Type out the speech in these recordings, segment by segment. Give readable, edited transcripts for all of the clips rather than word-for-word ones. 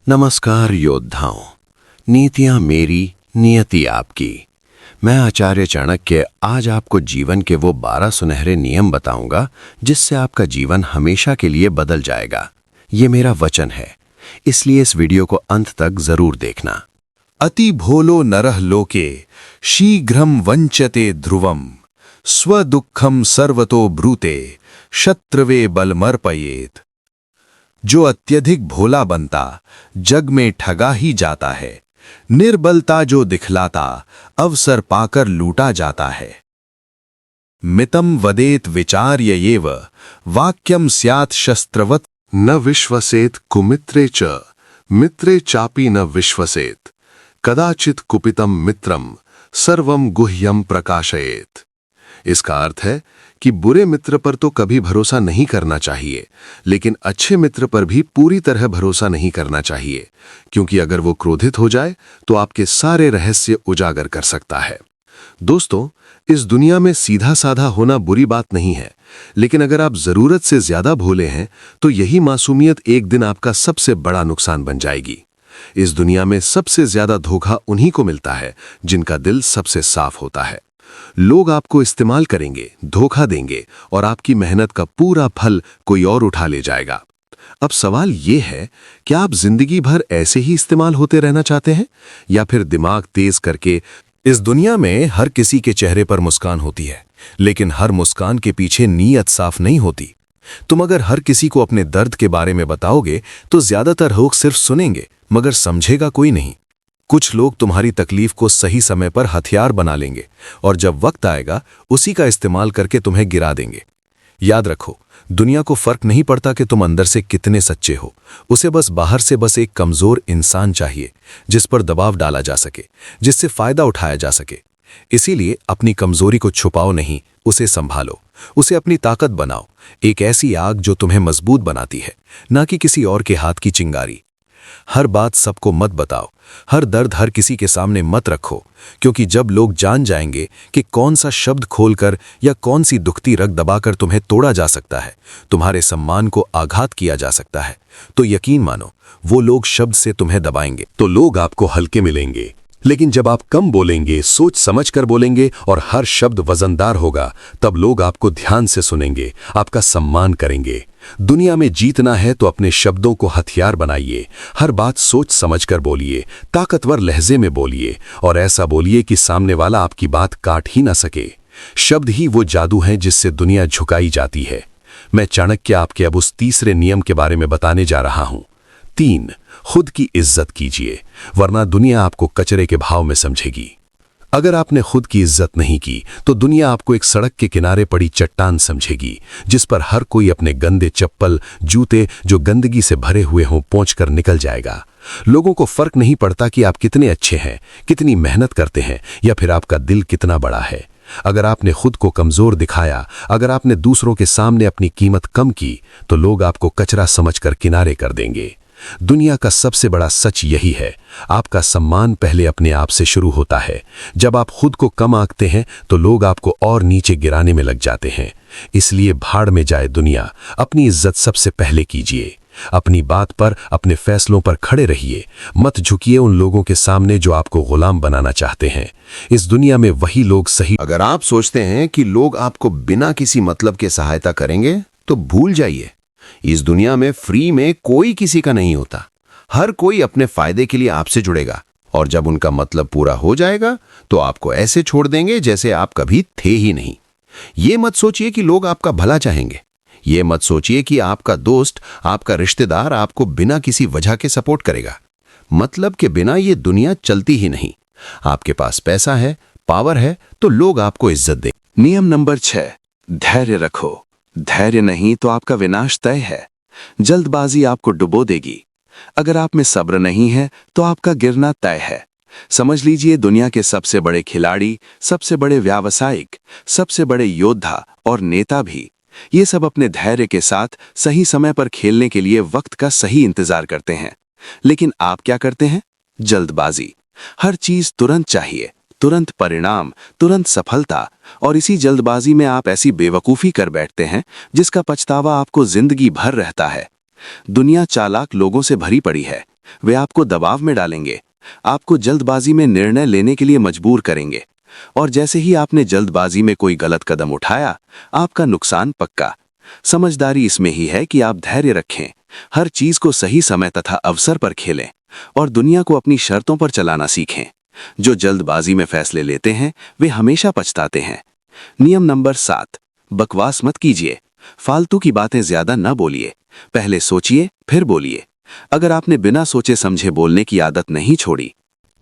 नमस्कार योद्धाओं। नीतियां मेरी, नियति आपकी। मैं आचार्य चाणक्य आज आपको जीवन के वो 12 सुनहरे नियम बताऊंगा जिससे आपका जीवन हमेशा के लिए बदल जाएगा। ये मेरा वचन है, इसलिए इस वीडियो को अंत तक जरूर देखना। अति भोलो नरः लोके शीघ्रं वंचते ध्रुवम् स्वदुःखं सर्वतो ब्रूते शत्रवे बलमर्पयेत्। जो अत्यधिक भोला बनता जग में ठगा ही जाता है, निर्बलता जो दिखलाता अवसर पाकर लूटा जाता है। मितं वदेत विचार्य एव वाक्यं स्यात् शस्त्रवत्। न विश्वसेत कुमित्रे च मित्रे चापि न विश्वसेत कदाचित कुपितम मित्रम सर्वम गुह्यम प्रकाशयेत। इसका अर्थ है कि बुरे मित्र पर तो कभी भरोसा नहीं करना चाहिए, लेकिन अच्छे मित्र पर भी पूरी तरह भरोसा नहीं करना चाहिए, क्योंकि अगर वो क्रोधित हो जाए तो आपके सारे रहस्य उजागर कर सकता है। दोस्तों, इस दुनिया में सीधा साधा होना बुरी बात नहीं है, लेकिन अगर आप जरूरत से ज्यादा भोले हैं तो यही मासूमियत एक दिन आपका सबसे बड़ा नुकसान बन जाएगी। इस दुनिया में सबसे ज्यादा धोखा उन्हीं को मिलता है जिनका दिल सबसे साफ होता है। लोग आपको इस्तेमाल करेंगे, धोखा देंगे और आपकी मेहनत का पूरा फल कोई और उठा ले जाएगा। अब सवाल ये है, क्या आप जिंदगी भर ऐसे ही इस्तेमाल होते रहना चाहते हैं, या फिर दिमाग तेज करके। इस दुनिया में हर किसी के चेहरे पर मुस्कान होती है, लेकिन हर मुस्कान के पीछे नीयत साफ नहीं होती। तुम अगर हर किसी को अपने दर्द के बारे में बताओगे तो ज्यादातर लोग सिर्फ सुनेंगे, मगर समझेगा कोई नहीं। कुछ लोग तुम्हारी तकलीफ को सही समय पर हथियार बना लेंगे और जब वक्त आएगा उसी का इस्तेमाल करके तुम्हें गिरा देंगे। याद रखो, दुनिया को फर्क नहीं पड़ता कि तुम अंदर से कितने सच्चे हो। उसे बस बाहर से एक कमजोर इंसान चाहिए जिस पर दबाव डाला जा सके, जिससे फायदा उठाया जा सके। इसीलिए अपनी कमजोरी को छुपाओ नहीं, उसे संभालो, उसे अपनी ताकत बनाओ। एक ऐसी आग जो तुम्हें मजबूत बनाती है, ना कि किसी और के हाथ की चिंगारी। हर बात सबको मत बताओ, हर दर्द हर किसी के सामने मत रखो, क्योंकि जब लोग जान जाएंगे कि कौन सा शब्द खोलकर या कौन सी दुखती रग दबाकर तुम्हें तोड़ा जा सकता है, तुम्हारे सम्मान को आघात किया जा सकता है, तो यकीन मानो वो लोग शब्द से तुम्हें दबाएंगे। तो लोग आपको हल्के मिलेंगे, लेकिन जब आप कम बोलेंगे, सोच समझ कर बोलेंगे और हर शब्द वजनदार होगा, तब लोग आपको ध्यान से सुनेंगे, आपका सम्मान करेंगे। दुनिया में जीतना है तो अपने शब्दों को हथियार बनाइए। हर बात सोच समझकर बोलिए, ताकतवर लहजे में बोलिए और ऐसा बोलिए कि सामने वाला आपकी बात काट ही ना सके। शब्द ही वो जादू है जिससे दुनिया झुकाई जाती है। मैं चाणक्य आपके अब उस तीसरे नियम के बारे में बताने जा रहा हूं। 3, खुद की इज्जत कीजिए, वरना दुनिया आपको कचरे के भाव में समझेगी। अगर आपने खुद की इज्जत नहीं की तो दुनिया आपको एक सड़क के किनारे पड़ी चट्टान समझेगी, जिस पर हर कोई अपने गंदे चप्पल, जूते जो गंदगी से भरे हुए हों पोंछकर निकल जाएगा। लोगों को फर्क नहीं पड़ता कि आप कितने अच्छे हैं, कितनी मेहनत करते हैं या फिर आपका दिल कितना बड़ा है। अगर आपने खुद को कमजोर दिखाया, अगर आपने दूसरों के सामने अपनी कीमत कम की, तो लोग आपको कचरा समझकर किनारे कर देंगे। दुनिया का सबसे बड़ा सच यही है, आपका सम्मान पहले अपने आप से शुरू होता है। जब आप खुद को कम आंकते हैं तो लोग आपको और नीचे गिराने में लग जाते हैं। इसलिए भाड़ में जाए दुनिया, अपनी इज्जत सबसे पहले कीजिए। अपनी बात पर, अपने फैसलों पर खड़े रहिए। मत झुकिए उन लोगों के सामने जो आपको गुलाम बनाना चाहते हैं। इस दुनिया में वही लोग सही। अगर आप सोचते हैं कि लोग आपको बिना किसी मतलब के सहायता करेंगे तो भूल जाइए। इस दुनिया में फ्री में कोई किसी का नहीं होता। हर कोई अपने फायदे के लिए आपसे जुड़ेगा और जब उनका मतलब पूरा हो जाएगा तो आपको ऐसे छोड़ देंगे जैसे आप कभी थे ही नहीं। ये मत सोचिए कि लोग आपका भला चाहेंगे। ये मत सोचिए कि आपका दोस्त, आपका रिश्तेदार आपको बिना किसी वजह के सपोर्ट करेगा। मतलब के बिना ये दुनिया चलती ही नहीं। आपके पास पैसा है, पावर है, तो लोग आपको इज्जत दें। नियम नंबर 6, धैर्य रखो। धैर्य नहीं तो आपका विनाश तय है। जल्दबाजी आपको डुबो देगी। अगर आप में सब्र नहीं है तो आपका गिरना तय है। समझ लीजिए, दुनिया के सबसे बड़े खिलाड़ी, सबसे बड़े व्यावसायिक, सबसे बड़े योद्धा और नेता भी, ये सब अपने धैर्य के साथ सही समय पर खेलने के लिए वक्त का सही इंतजार करते हैं। लेकिन आप क्या करते हैं? जल्दबाजी। हर चीज तुरंत चाहिए, तुरंत परिणाम, तुरंत सफलता, और इसी जल्दबाजी में आप ऐसी बेवकूफ़ी कर बैठते हैं जिसका पछतावा आपको जिंदगी भर रहता है। दुनिया चालाक लोगों से भरी पड़ी है, वे आपको दबाव में डालेंगे, आपको जल्दबाजी में निर्णय लेने के लिए मजबूर करेंगे। और जैसे ही आपने जल्दबाजी में कोई गलत कदम उठाया, आपका नुकसान पक्का। समझदारी इसमें ही है कि आप धैर्य रखें, हर चीज को सही समय तथा अवसर पर खेलें और दुनिया को अपनी शर्तों पर चलाना सीखें। जो जल्दबाजी में फैसले लेते हैं वे हमेशा पछताते हैं। नियम नंबर 7, बकवास मत कीजिए। फालतू की बातें ज्यादा न बोलिए, पहले सोचिए फिर बोलिए। अगर आपने बिना सोचे समझे बोलने की आदत नहीं छोड़ी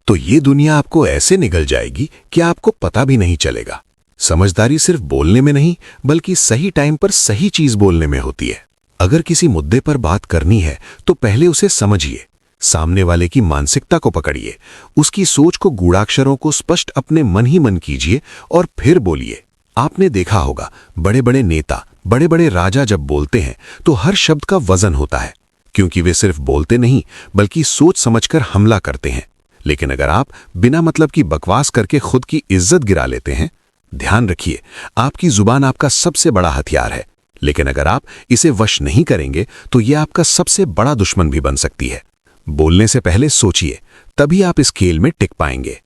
तो ये दुनिया आपको ऐसे निगल जाएगी कि आपको पता भी नहीं चलेगा। समझदारी सिर्फ बोलने में नहीं, बल्कि सही टाइम पर सही चीज बोलने में होती है। अगर किसी मुद्दे पर बात करनी है तो पहले उसे समझिए, सामने वाले की मानसिकता को पकड़िए, उसकी सोच को गूढ़ाक्षरों को स्पष्ट अपने मन ही मन कीजिए और फिर बोलिए। आपने देखा होगा, बड़े बड़े नेता, बड़े बड़े राजा जब बोलते हैं तो हर शब्द का वजन होता है, क्योंकि वे सिर्फ बोलते नहीं बल्कि सोच समझकर हमला करते हैं। लेकिन अगर आप बिना मतलब की बकवास करके खुद की इज्जत गिरा लेते हैं, ध्यान रखिए, आपकी जुबान आपका सबसे बड़ा हथियार है, लेकिन अगर आप इसे वश नहीं करेंगे तो यह आपका सबसे बड़ा दुश्मन भी बन सकती है। बोलने से पहले सोचिए, तभी आप इस खेल में टिक पाएंगे।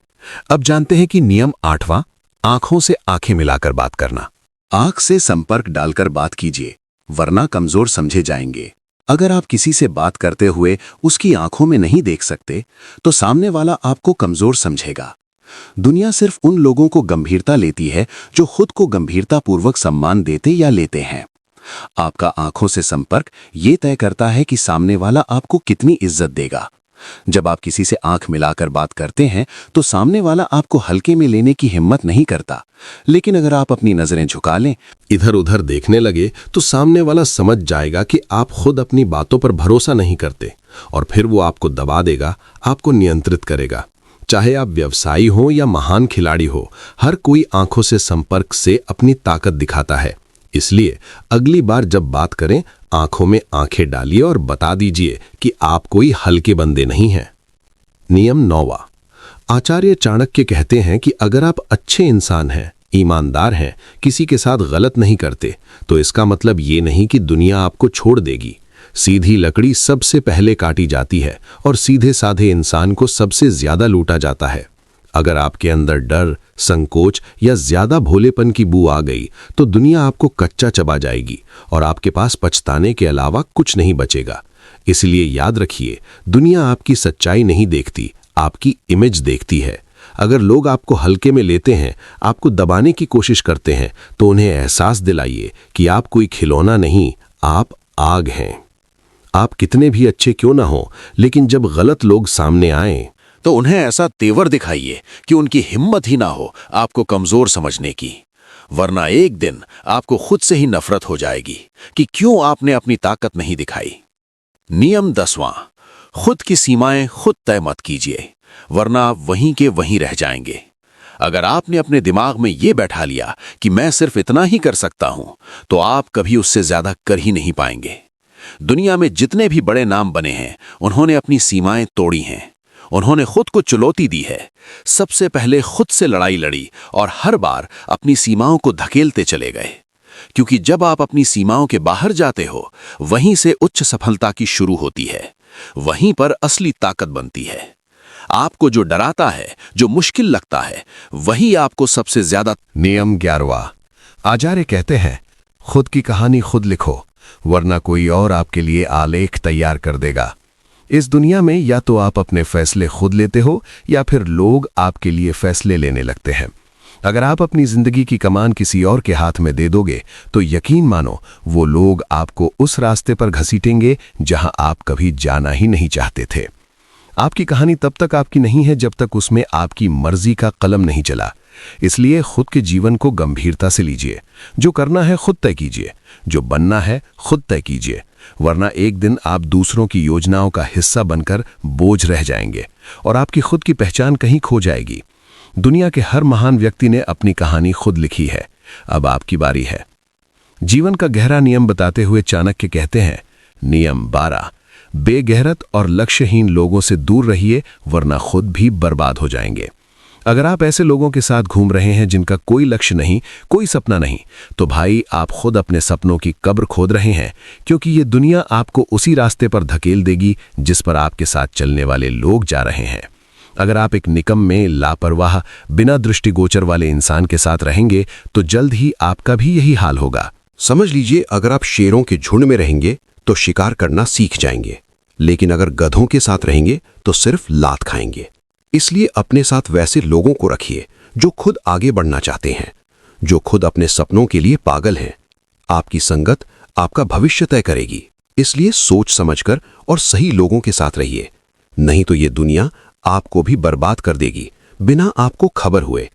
अब जानते हैं कि नियम 8वां, आंखों से आंखें मिलाकर बात करना। आंख से संपर्क डालकर बात कीजिए, वरना कमजोर समझे जाएंगे। अगर आप किसी से बात करते हुए उसकी आंखों में नहीं देख सकते तो सामने वाला आपको कमजोर समझेगा। दुनिया सिर्फ उन लोगों को गंभीरता लेती है जो खुद को गंभीरतापूर्वक सम्मान देते या लेते हैं। आपका आंखों से संपर्क ये तय करता है कि सामने वाला आपको कितनी इज्जत देगा। जब आप किसी से आंख मिलाकर बात करते हैं तो सामने वाला आपको हल्के में लेने की हिम्मत नहीं करता, लेकिन अगर आप अपनी नजरें झुका लें, इधर उधर देखने लगे तो सामने वाला समझ जाएगा कि आप खुद अपनी बातों पर भरोसा नहीं करते और फिर वो आपको दबा देगा, आपको नियंत्रित करेगा। चाहे आप व्यवसायी हो या महान खिलाड़ी हो, हर कोई आंखों से संपर्क से अपनी ताकत दिखाता है। इसलिए अगली बार जब बात करें, आंखों में आंखें डालिए और बता दीजिए कि आप कोई हल्के बंदे नहीं हैं। नियम 9वां, आचार्य चाणक्य कहते हैं कि अगर आप अच्छे इंसान हैं, ईमानदार हैं, किसी के साथ गलत नहीं करते, तो इसका मतलब ये नहीं कि दुनिया आपको छोड़ देगी। सीधी लकड़ी सबसे पहले काटी जाती है और सीधे साधे इंसान को सबसे ज्यादा लूटा जाता है। अगर आपके अंदर डर, संकोच या ज्यादा भोलेपन की बू आ गई तो दुनिया आपको कच्चा चबा जाएगी और आपके पास पछताने के अलावा कुछ नहीं बचेगा। इसलिए याद रखिए, दुनिया आपकी सच्चाई नहीं देखती, आपकी इमेज देखती है। अगर लोग आपको हल्के में लेते हैं, आपको दबाने की कोशिश करते हैं, तो उन्हें एहसास दिलाइए कि आप कोई खिलौना नहीं, आप आग हैं। आप कितने भी अच्छे क्यों ना हो, लेकिन जब गलत लोग सामने आए तो उन्हें ऐसा तेवर दिखाइए कि उनकी हिम्मत ही ना हो आपको कमजोर समझने की, वरना एक दिन आपको खुद से ही नफरत हो जाएगी कि क्यों आपने अपनी ताकत नहीं दिखाई। नियम 10वां, खुद की सीमाएं खुद तय मत कीजिए, वरना आप वहीं के वहीं रह जाएंगे। अगर आपने अपने दिमाग में ये बैठा लिया कि मैं सिर्फ इतना ही कर सकता हूं, तो आप कभी उससे ज्यादा कर ही नहीं पाएंगे। दुनिया में जितने भी बड़े नाम बने हैं, उन्होंने अपनी सीमाएं तोड़ी हैं। उन्होंने खुद को चुनौती दी है, सबसे पहले खुद से लड़ाई लड़ी और हर बार अपनी सीमाओं को धकेलते चले गए। क्योंकि जब आप अपनी सीमाओं के बाहर जाते हो, वहीं से उच्च सफलता की शुरू होती है, वहीं पर असली ताकत बनती है। आपको जो डराता है, जो मुश्किल लगता है, वही आपको सबसे ज्यादा। नियम 11वां, आचार्य कहते हैं, खुद की कहानी खुद लिखो, वरना कोई और आपके लिए आलेख तैयार कर देगा। इस दुनिया में या तो आप अपने फैसले खुद लेते हो या फिर लोग आपके लिए फैसले लेने लगते हैं। अगर आप अपनी जिंदगी की कमान किसी और के हाथ में दे दोगे तो यकीन मानो वो लोग आपको उस रास्ते पर घसीटेंगे जहां आप कभी जाना ही नहीं चाहते थे। आपकी कहानी तब तक आपकी नहीं है जब तक उसमें आपकी मर्जी का कलम नहीं चला। इसलिए खुद के जीवन को गंभीरता से लीजिए। जो करना है खुद तय कीजिए, जो बनना है खुद तय कीजिए, वरना एक दिन आप दूसरों की योजनाओं का हिस्सा बनकर बोझ रह जाएंगे और आपकी खुद की पहचान कहीं खो जाएगी। दुनिया के हर महान व्यक्ति ने अपनी कहानी खुद लिखी है, अब आपकी बारी है। जीवन का गहरा नियम बताते हुए चाणक्य कहते हैं, नियम 12, बेगहरत और लक्ष्यहीन लोगों से दूर रहिए, वरना खुद भी बर्बाद हो जाएंगे। अगर आप ऐसे लोगों के साथ घूम रहे हैं जिनका कोई लक्ष्य नहीं, कोई सपना नहीं, तो भाई आप खुद अपने सपनों की कब्र खोद रहे हैं, क्योंकि ये दुनिया आपको उसी रास्ते पर धकेल देगी जिस पर आपके साथ चलने वाले लोग जा रहे हैं। अगर आप एक निकम्मे, लापरवाह, बिना दृष्टिगोचर वाले इंसान के साथ रहेंगे तो जल्द ही आपका भी यही हाल होगा। समझ लीजिए, अगर आप शेरों के झुंड में रहेंगे तो शिकार करना सीख जाएंगे, लेकिन अगर गधों के साथ रहेंगे तो सिर्फ लात खाएंगे। इसलिए अपने साथ वैसे लोगों को रखिए जो खुद आगे बढ़ना चाहते हैं, जो खुद अपने सपनों के लिए पागल हैं। आपकी संगत आपका भविष्य तय करेगी, इसलिए सोच समझकर और सही लोगों के साथ रहिए, नहीं तो ये दुनिया आपको भी बर्बाद कर देगी बिना आपको खबर हुए।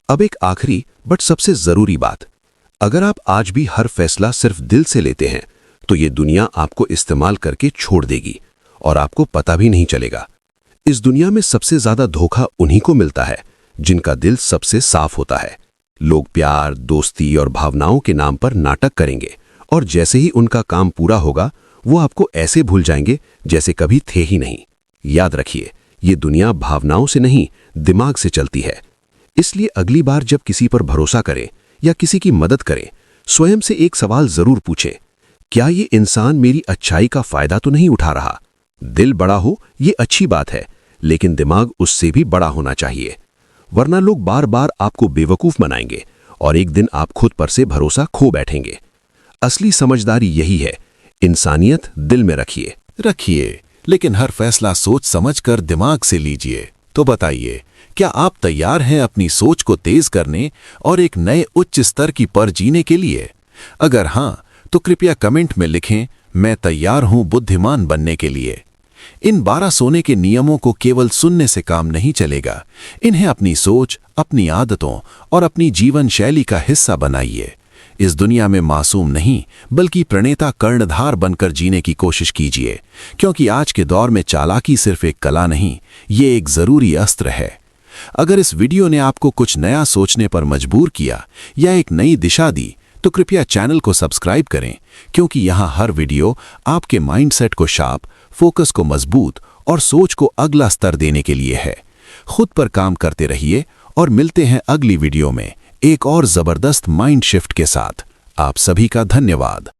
अब एक आखिरी बट सबसे जरूरी बात, अगर आप आज भी हर फैसला सिर्फ दिल से लेते हैं तो ये दुनिया आपको इस्तेमाल करके छोड़ देगी और आपको पता भी नहीं चलेगा। इस दुनिया में सबसे ज्यादा धोखा उन्हीं को मिलता है जिनका दिल सबसे साफ होता है। लोग प्यार, दोस्ती और भावनाओं के नाम पर नाटक करेंगे और जैसे ही उनका काम पूरा होगा वो आपको ऐसे भूल जाएंगे जैसे कभी थे ही नहीं। याद रखिए, ये दुनिया भावनाओं से नहीं, दिमाग से चलती है। इसलिए अगली बार जब किसी पर भरोसा करें या किसी की मदद करें, स्वयं से एक सवाल जरूर पूछें, क्या ये इंसान मेरी अच्छाई का फायदा तो नहीं उठा रहा? दिल बड़ा हो ये अच्छी बात है, लेकिन दिमाग उससे भी बड़ा होना चाहिए, वरना लोग बार बार आपको बेवकूफ बनाएंगे और एक दिन आप खुद पर से भरोसा खो बैठेंगे। असली समझदारी यही है, इंसानियत दिल में रखिए, लेकिन हर फैसला सोच समझकर दिमाग से लीजिए। तो बताइए, क्या आप तैयार हैं अपनी सोच को तेज करने और एक नए उच्च स्तर की पर जीने के लिए? अगर हां, तो कृपया कमेंट में लिखें, मैं तैयार हूं बुद्धिमान बनने के लिए। इन 12 सोने के नियमों को केवल सुनने से काम नहीं चलेगा, इन्हें अपनी सोच, अपनी आदतों और अपनी जीवन शैली का हिस्सा बनाइए। इस दुनिया में मासूम नहीं बल्कि प्रणेता कर्णधार बनकर जीने की कोशिश कीजिए, क्योंकि आज के दौर में चालाकी सिर्फ एक कला नहीं, ये एक जरूरी अस्त्र है। अगर इस वीडियो ने आपको कुछ नया सोचने पर मजबूर किया या एक नई दिशा दी, तो कृपया चैनल को सब्सक्राइब करें, क्योंकि यहाँ हर वीडियो आपके माइंडसेट को शार्प, फोकस को मजबूत और सोच को अगला स्तर देने के लिए है। खुद पर काम करते रहिए और मिलते हैं अगली वीडियो में एक और जबरदस्त माइंड शिफ्ट के साथ। आप सभी का धन्यवाद।